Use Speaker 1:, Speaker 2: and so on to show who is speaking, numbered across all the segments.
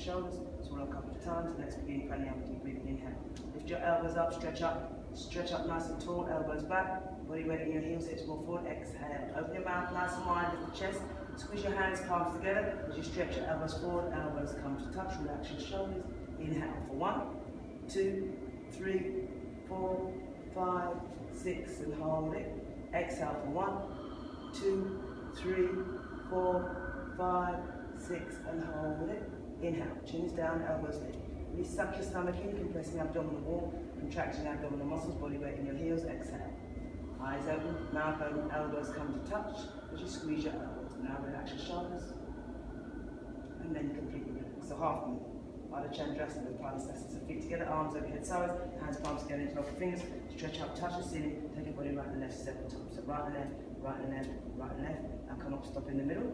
Speaker 1: shoulders. So we'll a couple of times. Let's begin pranayama. Deep breathing. Inhale. Lift your elbows up, stretch up nice and tall, elbows back, body weight in your heels, hips more forward. Exhale. Open your mouth nice and wide, lift the chest. Squeeze your hands, palms together. As you stretch your elbows forward, elbows come to touch. Relax your shoulders. Inhale for 1, 2, 3, 4, 5, 6, and hold it. Exhale for 1, 2, 3, 4, 5, 6, and hold it. Inhale, chin is down, elbows lift. Really suck your stomach in, compressing the abdominal wall, contracting abdominal muscles, body weight in your heels. Exhale. Eyes open, mouth open, elbows come to touch as you squeeze your elbows. Now relax your shoulders, and then completely relax. So half movement. Ardha Chandrasana with Pranasana. So feet together, arms overhead sideways, hands palms together, interlock your fingers, stretch up, touch the ceiling, take your body right and left several times. So right and left, right and left, right and left, and come up, stop in the middle.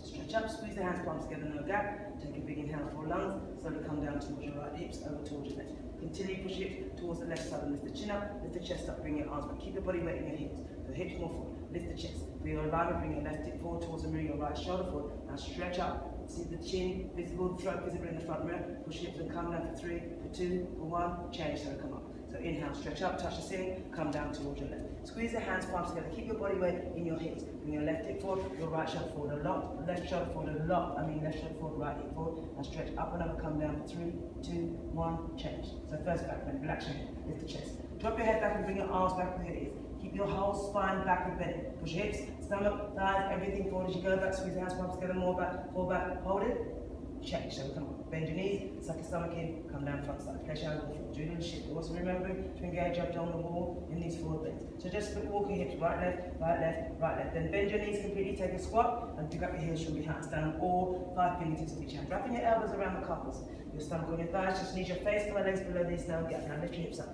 Speaker 1: Stretch up, squeeze the hands palms together, no gap. Take a big inhale for lungs. Slowly come down towards your right hips, over towards your left. Continue push hips towards the left side and lift the chin up, lift the chest up, bring your arms back. Keep your body weight in your hips. So hips more forward, lift the chest. For your alignment, bring your left hip forward towards the mirror, your right shoulder forward. Now stretch up, see the chin visible, throat visible in the front mirror. Push hips and come down for 3, for 2, for 1. Change, so come up. So inhale, stretch up, touch the ceiling, come down towards your left. Squeeze the hands, palms together, keep your body weight in your hips. Bring your left hip forward, your right shoulder forward a lot, left shoulder forward a lot, left shoulder forward, right hip forward, and stretch up and over, come down for 3, 2, 1, change. So first back bend, relax your head, lift the chest. Drop your head back and bring your arms back where it is. Keep your whole spine back and bent. Push your hips, stomach, thighs, everything forward as you go back, squeeze the hands, palms together, more back, fall back, hold it. Change, so come on. Bend your knees, suck your stomach in, come down front side. Place your hands on the floor. Do a little shift. Also remembering to engage your abdominal wall in these forward bends. So just walk your hips right, left, right, left, right, left. Then bend your knees completely, take a squat, and pick up your heels from behind. Stand on all 5 fingertips of each hand. Wrapping your elbows around the calves. Your stomach on your thighs, just knees your face to my legs below this now. Gap. Now lift your hips up.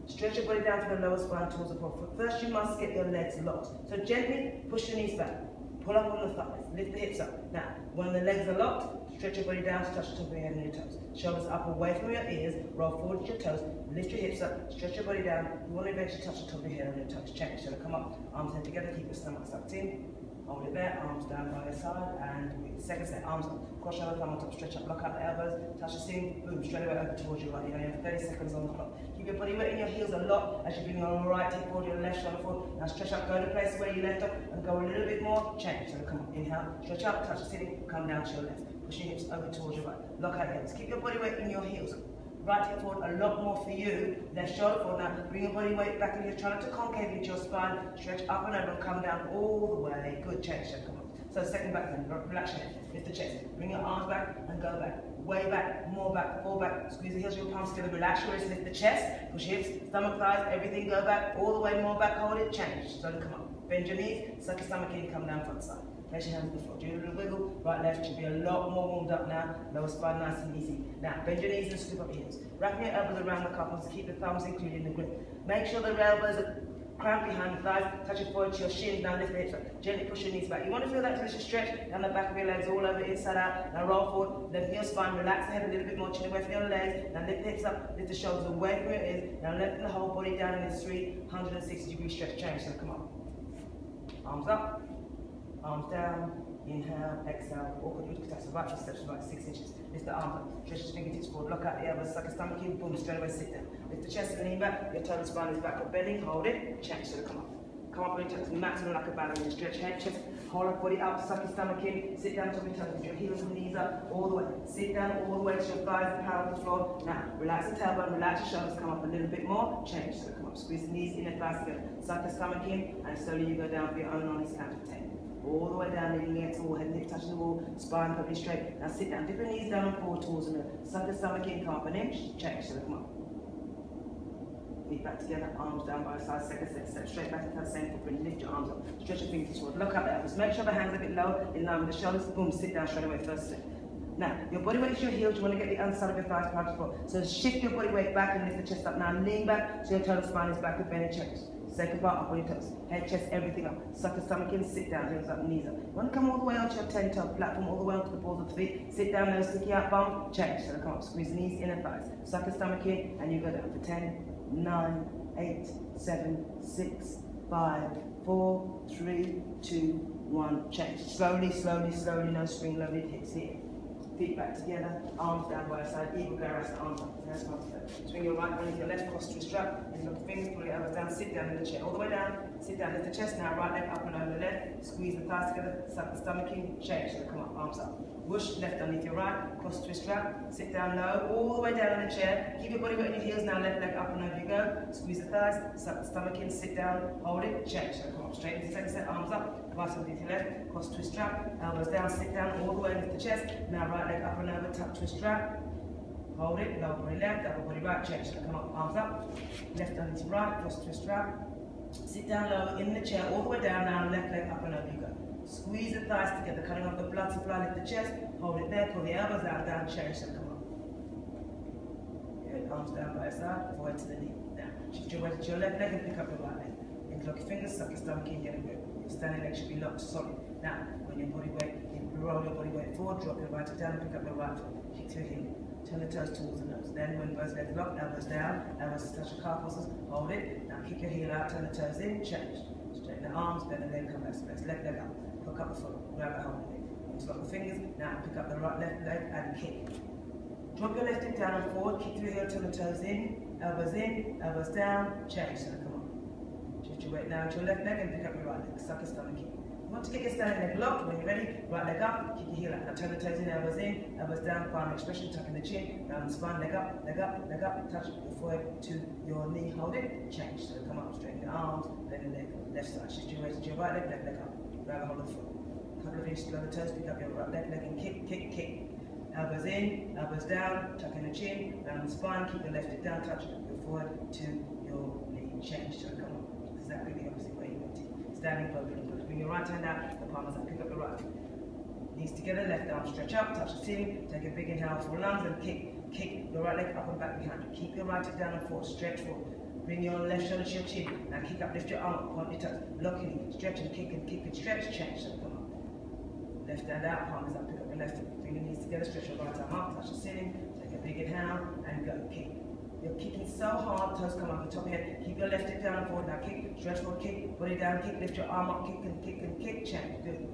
Speaker 1: Stretch your body down to the lower spine towards the floor. First you must get your legs locked. So gently push your knees back. Pull up on the thighs, lift the hips up. Now, when the legs are locked, stretch your body down to touch the top of your head and your toes. Shoulders up away from your ears, roll forward with your toes, lift your hips up, stretch your body down. You want to eventually touch the top of your head and your toes. Change, so come up, arms head together, keep your stomach sucked in. Hold it there, arms down by your side, and with the second set, arms up, cross shoulder, thumb on top, stretch up, lock out the elbows, touch the ceiling, boom, straight away over towards your right. You have 30 seconds on the clock. Keep your body weight in your heels a lot as you bring your right hip forward, your left shoulder forward. Now stretch up, go to the place where you left up, and go a little bit more, change. So come on, inhale, stretch up, touch the ceiling, come down to your left. Push your hips over towards your right. Lock out your hips. Keep your body weight in your heels. Right hip forward, a lot more for you. Left shoulder forward. Now bring your body weight back in your try not to concave into your spine. Stretch up and over and come down all the way. Good, change, so come on. So second back then, relax your head, lift the chest. Bring your arms back and go back. Way back, more back, fall back. Squeeze the heels of your palms together, relax your wrists, lift the chest. Push hips, stomach, thighs, everything go back. All the way, more back, hold it, change. So come on. Bend your knees, suck your stomach in, come down front side. Place your hands on the floor. Do a little wiggle. Right, left should be a lot more warmed up now. Lower spine nice and easy. Now, bend your knees and scoop up your hips. Wrapping your elbows around the cup to keep the thumbs included in the grip. Make sure the elbows are cramped behind the thighs. Touch your forehead to your shins. Now lift the hips up. Gently push your knees back. You want to feel that delicious stretch down the back of your legs, all over, inside out. Now roll forward. Lengthen your spine. Relax the head a little bit more. Chin away from your legs. Now lift the hips up. Lift the shoulders away from your ears. Now lengthen the whole body down in this 360-degree stretch. Change. So come on. Arms up. Arms down. Inhale, exhale, awkward Utkatasana, right foot steps about 6 inches. Lift the arms up, stretch the fingertips forward, lock out the elbows, suck the stomach in, boom, straight away sit down. Lift the chest and lean back, your total spine is backward bending, hold it, change, so come up. Come up on your toes, maximum like a ballerina, stretch head, chest, hold up, body up, suck your stomach in, sit down, top of your toes, with your heels and knees up, all the way. Sit down all the way to your thighs, power of the floor. Now, relax the tailbone, relax your shoulders, come up a little bit more, change, so come up. Squeeze the knees in and thighs together, suck the stomach in, and slowly you go down for your own honest count of 10. All the way down, leaning against the wall, head and hip touching the wall, spine perfectly straight. Now sit down, dip your knees down and forward towards the mirror. Suck the stomach in, come up an inch, change, so come up. Feet back together, arms down by your side, second set, step straight back into that same footprint, lift your arms up, stretch your fingers forward, look out the elbows, make sure the hands are a bit low, in line with the shoulders, boom, sit down straight away, first step. Now, your body weight is your heels, you want to get the underside of your thighs part of the floor. So shift your body weight back and lift the chest up. Now lean back, so your total spine is back with bend and change. Second part, up on your toes. Head, chest, everything up. Suck the stomach in, sit down, heels up, knees up. You want to come all the way onto your 10-toe platform, all the way onto the balls of the feet. Sit down, nose sticky out, bum, change. So come up, squeeze the knees, inner thighs. Suck the stomach in, and you go down for 10, 9, 8, 7, 6, 5, 4, 3, 2, 1, change. Slowly, slowly, slowly, no spring loaded hips here. feet back together, arms down by your side, eagle garage, arms up. That's one step. Swing your right underneath your left, cross twist strap, and look fingers, pull your elbows down, sit down in the chair. All the way down, sit down, lift the chest now, right leg up and over the left, squeeze the thighs together, suck the stomach in, change, so come up, arms up. Whoosh, left underneath your right, cross twist strap, sit down low, all the way down in the chair, keep your body weight in your heels now, left leg up and over you go, squeeze the thighs, suck the stomach in, sit down, hold it, change, so come up straight into the second set, arms up, right underneath your left, cross twist strap, elbows down, sit down, all the way, lift the chest, now right leg up and over, tuck twist strap, hold it, lower body left, upper body right, change, so come up, arms up, left underneath right, cross twist strap, sit down low in the chair, all the way down now, left leg up and over you go. Squeeze the thighs together, cutting off the blood supply, lift the chest, hold it there, pull the elbows out, down, change, so come up. Good, arms down by your side, forward to the knee. Now, shift your weight to your left leg and pick up your right leg. Interlock your fingers, suck your stomach in, get a grip. Your standing leg should be locked solid. Now, when your body weight, you roll your body weight forward, drop your right foot down and pick up your right foot. Kick to your heel. Turn the toes towards the nose. Then when both legs lock, elbows down, elbows touch your calf muscles, hold it. Now kick your heel out, turn the toes in, change. Straighten the arms, bend the leg, come back to place. Left leg up. Hook up the foot, grab the hold of it. Interlock the fingers, now pick up the right left leg and kick. Drop your left hip down and forward, kick through heel, turn the toes in, elbows down, change, so come on. Shift your weight now to your left leg and pick up your right leg, suck your stomach in. You want to get your standing leg locked. When you're ready, right leg up, kick your heel out. Now turn the toes in, elbows down, palm expression, tucking the chin, down the spine, leg up, touch your forehead to your knee, hold it, change. So come up, straighten your arms, then the leg, left side, shift your weight to your right leg, left leg up, grab a hold of the foot. Couple of inches below the toes, pick up your right leg and kick. Elbows in, elbows down, tuck in the chin, down the spine, keep your left hip down, touch your forehead to your knee, change. So come on, exactly the opposite way you want it. Standing perfectly. Bring your right hand out, the palm is up, pick up your right foot. Knees together, left arm stretch up, touch the ceiling, take a big inhale for lungs and kick your right leg up and back behind you. Keep your right hip down and forward, stretch forward. Bring your left shoulder to your chin. Now kick up, lift your arm up, point your toes, lock your knee, stretch and kick and stretch, change. So come on. Left hand out, palm is up, pick up your left foot. Bring your knees together, stretch your right arm up, touch the ceiling, take a big inhale and go, kick. You're kicking so hard, toes come up the top of your head. Keep your left hip down and forward. Now kick, stretch forward, kick, body down, kick, lift your arm up, kick, change. Good.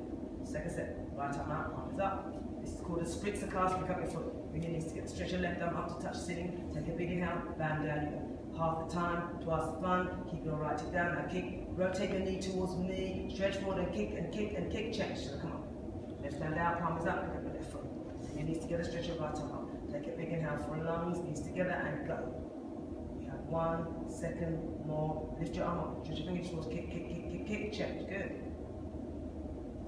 Speaker 1: Second set. Right arm out, palm is up. This is called a spritzer class. Pick up your foot. Bring your knees together. Stretch your left arm up to touch the ceiling. Take a big inhale, bam, down you go. Half the time, twice the fun. Keep your right hip down. Now kick, rotate your knee towards the knee, stretch forward and kick, change. So come on. Left hand out, palm is up, pick up your left foot. Bring your knees together, stretch your right arm up. Take a big inhale for lungs, knees together and go. You have 1 second more. Lift your arm up, stretch your fingers towards kick, change. Good.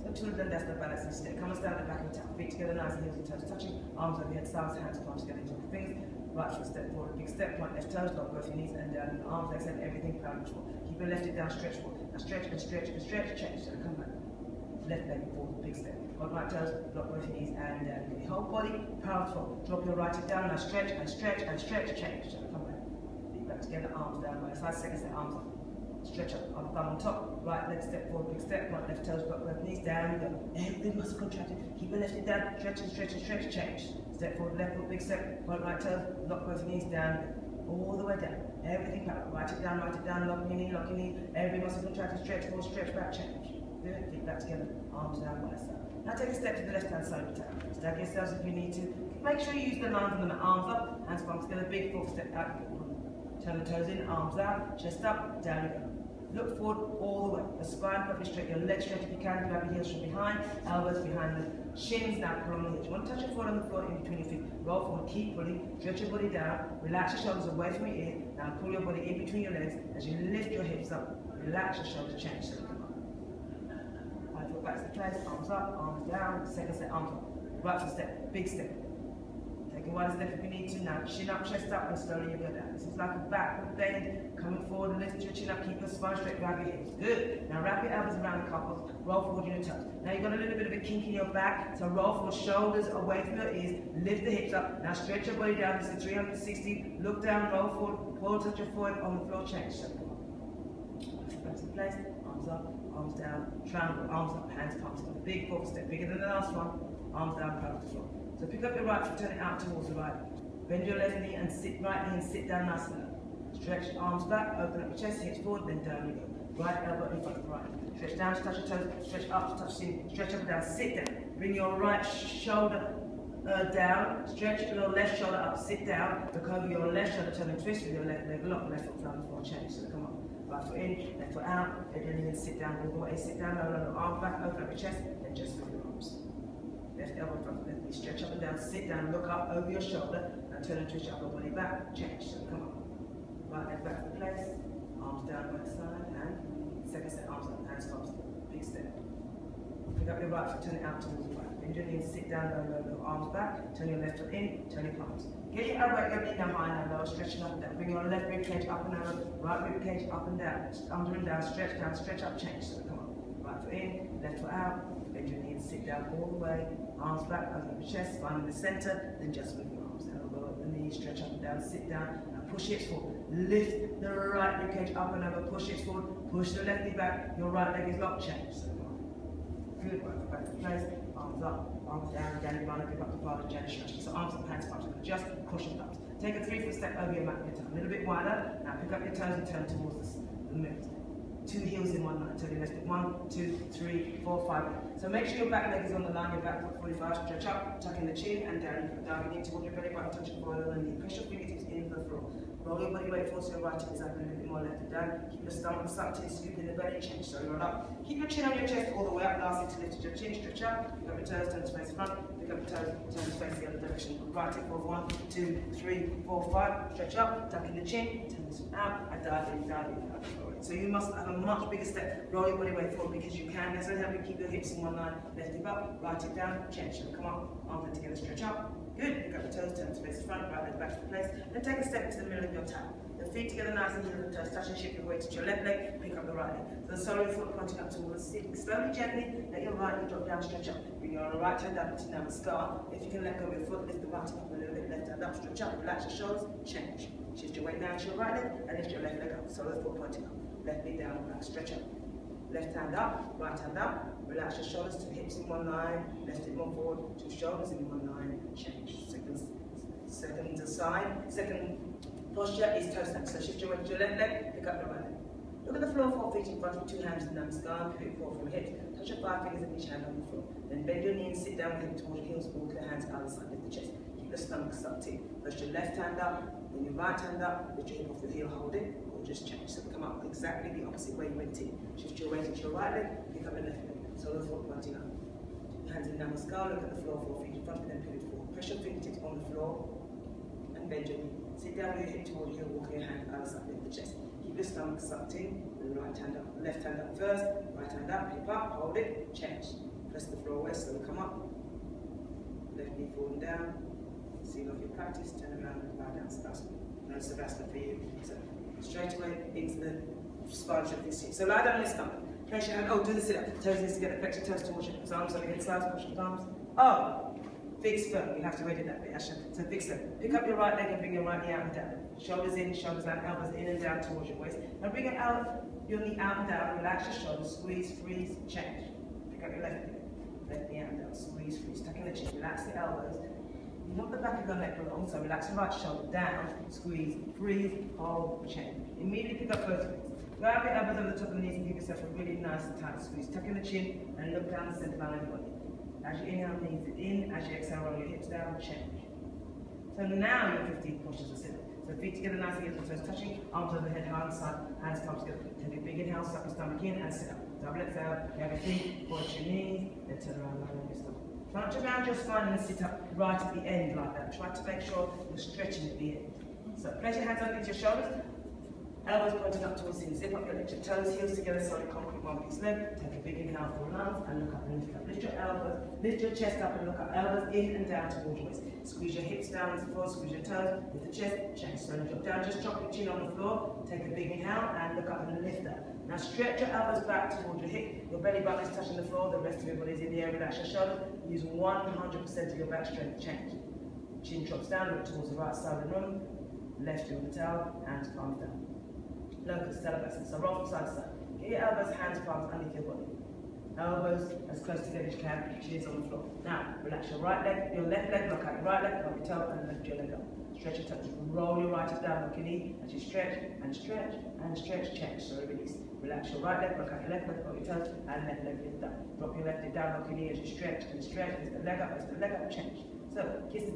Speaker 1: So two of them, that's the balance and step. Come and stand at the back of the tap. Feet together, nice and heels and toes touching. Arms over your head, sides, hands, palms together, into the fingers. Right foot step forward, big step, point left toes, lock both your knees and down. Your arms, legs, and everything pound forward. Keep your left hip down, stretch forward. Now stretch, change. So come back. Left leg forward, big step. Hold right toes, lock both your knees and down. Your whole body, pound forward. Drop your right hip down, now stretch, change. So come back. Feet back together, arms down by your side, second step, arms up. Stretch up, thumb on top, right leg step forward, big step, right left toes, block both knees, down you go. Every muscle contracted, keep your left hip down, stretch, change. Step forward, left foot, big step, right toes, lock both knees, down, all the way down. Everything parallel, right it down, lock your knee, every muscle contracted, stretch forward, stretch back, change. Good, feet back together, arms down by side. Now take a step to the left hand side of the tap. Stack yourselves if you need to. Make sure you use the lines on the arms up, hands palms together, big full step out. Turn the toes in, arms out, chest up, down you go. Look forward all the way. The spine perfectly straight. Your legs straight if you can. Grab your heels from behind. Elbows behind the shins. Now pull on the hips. You want to touch your foot on the floor in between your feet. Roll forward. Keep pulling. Stretch your body down. Relax your shoulders away from your ear. Now pull your body in between your legs as you lift your hips up. Relax your shoulders. Change. So come on. Right foot back to the place. Arms up. Arms down. Second set. Arms up. Right foot step. Big step. Take one step if you need to. Now chin up, chest up, and slowly you go down. This is like a backward bend. Coming forward and lift your chin up. Keep your spine straight. Grab your hips. Good. Now wrap your elbows around the couples. Roll forward your toes. Now you've got a little bit of a kink in your back. So roll forward, shoulders away from your ears. Lift the hips up. Now stretch your body down. This is 360. Look down. Roll forward. Pull, touch your forehead on the floor. Change. So come on. Back to place. Arms up. Arms down. Triangle. Arms up. Hands palms up. Big forward step. Bigger than the last one. Arms down. Palms to the floor. So pick up your right foot, turn it out towards the right. Bend your left knee and sit right knee and sit down nice and low. Stretch arms back, open up your chest, hips forward, then down you go. Right elbow in front of the right. Stretch down to touch your toes, stretch up to touch the ceiling, stretch up and down, sit down. Bring your right shoulder down, stretch your left shoulder up, sit down, look over your left shoulder, turn and twist with your left leg, lock, left foot flat on the floor, change. So come on. Right foot in, left foot out, bend your knee and sit down all the way, sit down, low, arm back, open up your chest, and just move your arms. Left elbow front, left knee, stretch up and down, sit down, look up over your shoulder, and turn and twist your upper body back, change. So come on. Right leg back to place, arms down right side, and second set, arms up, hands close, big step. Pick up your right foot, turn it out towards the right. Bend your knee and sit down, low, arms back, turn your left foot in, turn your palms. Get your elbow, your knee down high and low, stretching up and down. Bring your left rib cage up and down, right rib cage up and down. Under and down, stretch up, change. So come on. Right foot in, left foot out, bend your knee and sit down all the way. Arms back, open up your chest, spine in the center, then just move your arms. Elbow at the knee, stretch up and down, sit down, and push hips forward. Lift the right rib cage up and over, push hips forward, push the left knee back, your right leg is locked, change. So come on. Good, right foot back to place, arms up, arms down, you want to pick up the part of Jen stretching. So arms up, hands up, just push and thumbs. Take a 3-foot step over your mat, a little bit wider. Now pick up your toes and turn towards the middle. 2 heels in 1 line, turn your left foot. 1, 2, 3, 4, 5. So make sure your back leg is on the line, your back foot 45, stretch up, tuck in the chin and down. You put down your knee towards your belly button, touch your forehead on the knee. Press your fingertips into the floor. Roll your body weight forward to your right hip is up and a little bit more left and down. Keep your stomach sucked in, scoop in the belly, change. So roll up. Keep your chin on your chest all the way up, lastly to lift your chin, stretch up. Pick up your toes, turn to face front. Pick up your toes, turn to face the other direction. Right hip forward, 1, 2, 3, 4, 5. Stretch up, tuck in the chin, turn this out, and dive in, dive in, dive in. So you must have a much bigger step. Roll your body weight forward because you can. That's going to help you keep your hips in 1 line. Left hip up, right hip down, change. So come on, arms together, stretch up. Good. Pick up your toes, turn to face the front, right leg back to place. Then take a step into the middle of your towel. The feet together nice and heel, toes touch and shift your weight to your left leg, pick up the right leg. So the sole of your foot pointing up towards the ceiling. Slowly, gently, let your right knee drop down, stretch up. Bring your right hand up into Namaskar. If you can let go of your foot, lift the right up a little bit, left hand up, stretch up, relax your shoulders, change. Shift your weight down to your right leg and lift your left leg up. Sole of the foot pointing up. Left knee down, back, stretch up. Left hand up, right hand up, relax your shoulders, 2 hips in 1 line, left hip more forward, 2 shoulders in 1 line, change. Second aside, second posture is toe snap. So shift your weight to your left leg, pick up your right leg. Look at the floor, 4 feet in front with 2 hands in Namaskar, pivot forward from hips. Touch your 5 fingers of each hand on the floor. Then bend your knee and sit down, head towards your heels, walk your hands out of the side, lift the chest. Keep the stomach sucked in. Push your left hand up, then your right hand up, lift your hip off your heel, hold it, or just change. So come up exactly the opposite way you went in. Shift your weight to your right leg, pick up your left leg. So the foot pointing up. Hands in Namaskar, look at the floor, 4 feet in front, and then pivot forward. Press your fingertips on the floor. Bend your knee. Sit down with your hip toward you, walk your hand outside, lift the chest. Keep your stomach sucked in, and right hand up. Left hand up first, right hand up, hip up, hold it, change. Press the floor away, so come up. Left knee forward and down. Seal off your practice, turn around and bow down, Savasana. No Savasana for you. So straight away into the spine of this seat. So lie down on your stomach. Place your hand, do the sit up. Toes knees together, flex your toes towards your arms over against sides, push your arms. Fix firm, you have to edit that bit, Asha. So fix firm. Pick up your right leg and bring your right knee out and down. Shoulders in, shoulders out, elbows in and down towards your waist. Now bring it out, your knee out and down, relax your shoulders, squeeze, freeze, change. Pick up your left knee. Left knee out and down, squeeze, freeze, tuck in the chin, relax the elbows. You want the back of your neck long, so relax the right shoulder down, squeeze, freeze, hold, change. Immediately pick up both feet. Grab your elbows over the top of the knees and give yourself a really nice and tight squeeze. Tuck in the chin and look down the center line of your body. As you inhale, knees in. As you exhale, roll your hips down, change. So now your 15 postures are simple. So feet together, nice and toes touching, arms overhead, hands palms together. Take a big inhale, suck your stomach in and sit up. Double exhale, grab your feet, point your knees, then turn around, lie on your stomach. Try to round your spine and sit up right at the end like that. Try to make sure you're stretching at the end. So place your hands underneath your shoulders. Elbows pointing up towards the zip up your legs, your toes, heels together, solid concrete, 1 piece leg. Take a big inhale for lungs and look up and lift up. Lift your elbows, lift your chest up and look up. Elbows in and down towards your waist. Squeeze your hips down into the floor, squeeze your toes, lift the chest, change. Slowly drop down, just drop your chin on the floor. Take a big inhale and look up and lift up. Now stretch your elbows back towards your hip. Your belly button is touching the floor, the rest of your body is in the air. Relax your shoulders. Use 100% of your back strength, change. Chin drops down, look towards the right side of the room. Left your towel, hands palms down. Locust, Salabas. So roll from side to side. Get your elbows, hands, palms underneath your body. Elbows as close together as you can, chins on the floor. Now, relax your right leg, your left leg, lock out your right leg, lock your toe and lift your leg up. Stretch your toes. Roll your right hip down, lock your knee as you stretch and stretch and stretch, change. So release. Relax your right leg, lock out your left leg, lock your toes and left leg lift down. Drop your left leg down, lock your knee as you stretch and stretch, lift the leg up, change. So, kiss the